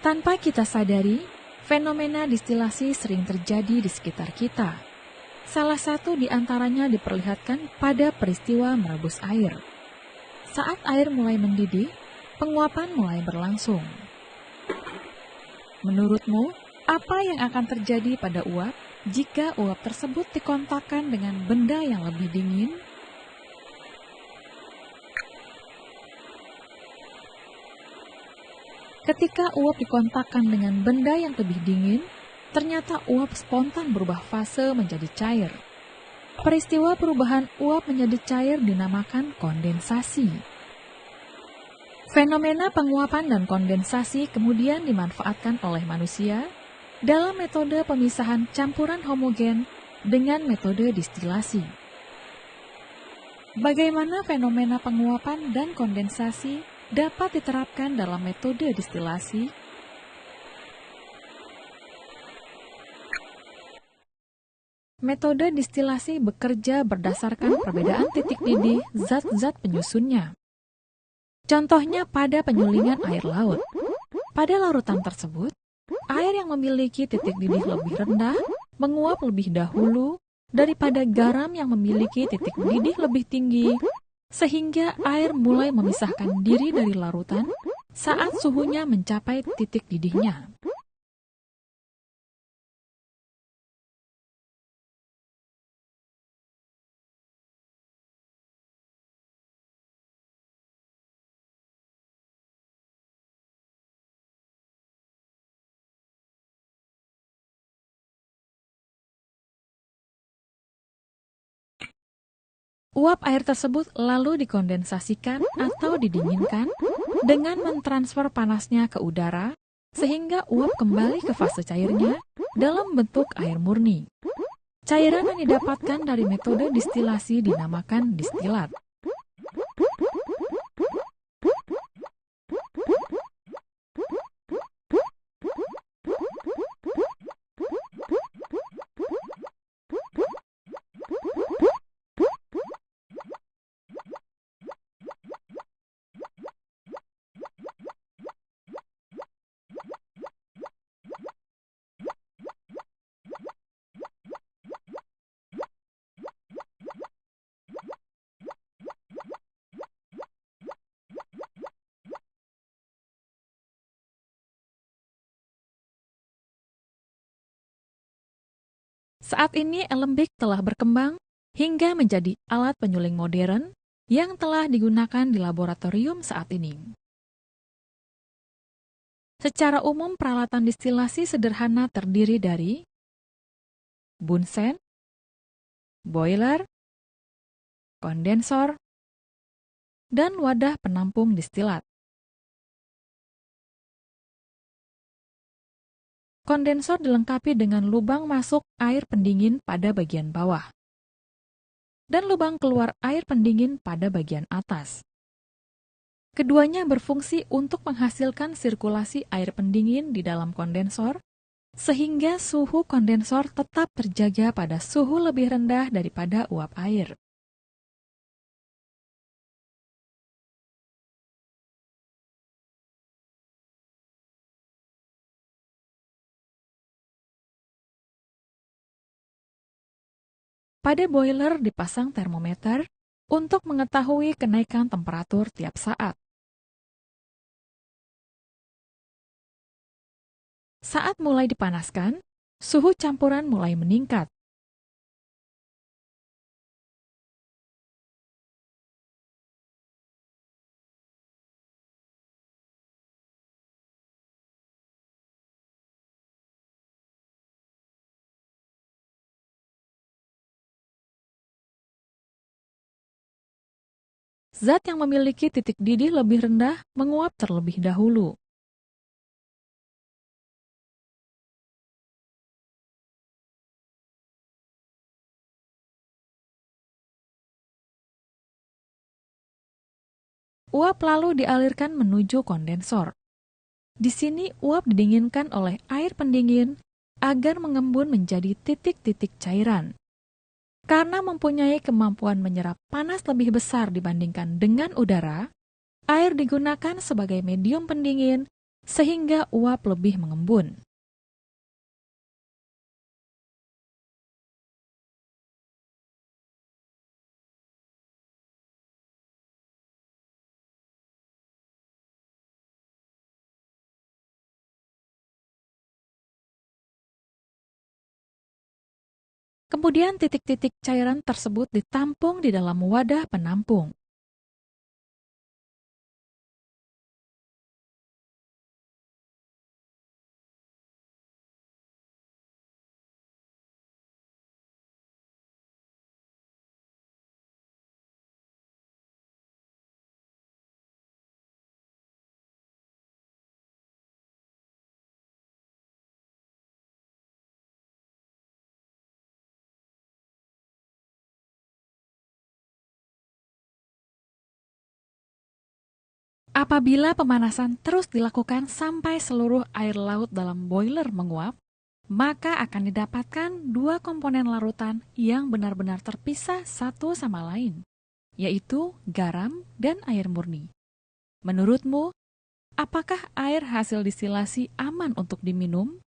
Tanpa kita sadari, fenomena distilasi sering terjadi di sekitar kita. Salah satu di antaranya diperlihatkan pada peristiwa merebus air. Saat air mulai mendidih, penguapan mulai berlangsung. Menurutmu, apa yang akan terjadi pada uap jika uap tersebut dikontakkan dengan benda yang lebih dingin? Ketika uap dikontakkan dengan benda yang lebih dingin, ternyata uap spontan berubah fase menjadi cair. Peristiwa perubahan uap menjadi cair dinamakan kondensasi. Fenomena penguapan dan kondensasi kemudian dimanfaatkan oleh manusia dalam metode pemisahan campuran homogen dengan metode distilasi. Bagaimana fenomena penguapan dan kondensasi dapat diterapkan dalam metode distilasi? Metode distilasi bekerja berdasarkan perbedaan titik didih zat-zat penyusunnya. Contohnya pada penyulingan air laut. Pada larutan tersebut, air yang memiliki titik didih lebih rendah menguap lebih dahulu daripada garam yang memiliki titik didih lebih tinggi, sehingga air mulai memisahkan diri dari larutan saat suhunya mencapai titik didihnya. Uap air tersebut lalu dikondensasikan atau didinginkan dengan mentransfer panasnya ke udara, sehingga uap kembali ke fase cairnya dalam bentuk air murni. Cairan yang didapatkan dari metode distilasi dinamakan distilat. Saat ini alembik telah berkembang hingga menjadi alat penyuling modern yang telah digunakan di laboratorium saat ini. Secara umum, peralatan distilasi sederhana terdiri dari bunsen, boiler, kondensor, dan wadah penampung distilat. Kondensor dilengkapi dengan lubang masuk air pendingin pada bagian bawah dan lubang keluar air pendingin pada bagian atas. Keduanya berfungsi untuk menghasilkan sirkulasi air pendingin di dalam kondensor, sehingga suhu kondensor tetap terjaga pada suhu lebih rendah daripada uap air. Pada boiler dipasang termometer untuk mengetahui kenaikan temperatur tiap saat. Saat mulai dipanaskan, suhu campuran mulai meningkat. Zat yang memiliki titik didih lebih rendah menguap terlebih dahulu. Uap lalu dialirkan menuju kondensor. Di sini uap didinginkan oleh air pendingin agar mengembun menjadi titik-titik cairan. Karena mempunyai kemampuan menyerap panas lebih besar dibandingkan dengan udara, air digunakan sebagai medium pendingin sehingga uap lebih mengembun. Kemudian titik-titik cairan tersebut ditampung di dalam wadah penampung. Apabila pemanasan terus dilakukan sampai seluruh air laut dalam boiler menguap, maka akan didapatkan dua komponen larutan yang benar-benar terpisah satu sama lain, yaitu garam dan air murni. Menurutmu, apakah air hasil distilasi aman untuk diminum?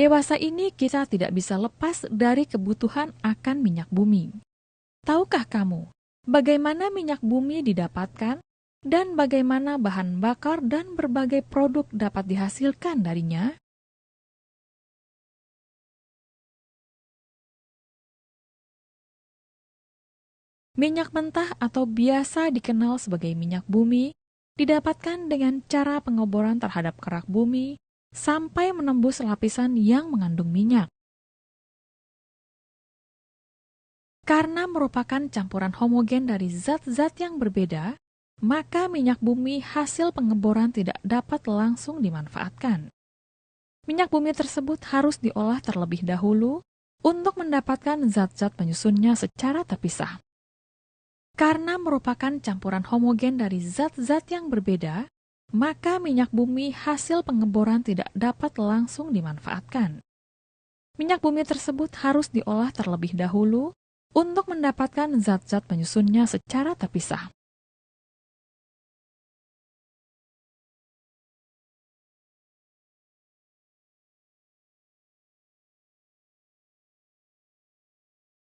Dewasa ini kita tidak bisa lepas dari kebutuhan akan minyak bumi. Tahukah kamu bagaimana minyak bumi didapatkan dan bagaimana bahan bakar dan berbagai produk dapat dihasilkan darinya? Minyak mentah atau biasa dikenal sebagai minyak bumi didapatkan dengan cara pengeboran terhadap kerak bumi sampai menembus lapisan yang mengandung minyak. Karena merupakan campuran homogen dari zat-zat yang berbeda, maka minyak bumi hasil pengeboran tidak dapat langsung dimanfaatkan. Minyak bumi tersebut harus diolah terlebih dahulu untuk mendapatkan zat-zat penyusunnya secara terpisah. Karena merupakan campuran homogen dari zat-zat yang berbeda, maka minyak bumi hasil pengeboran tidak dapat langsung dimanfaatkan. Minyak bumi tersebut harus diolah terlebih dahulu untuk mendapatkan zat-zat penyusunnya secara terpisah.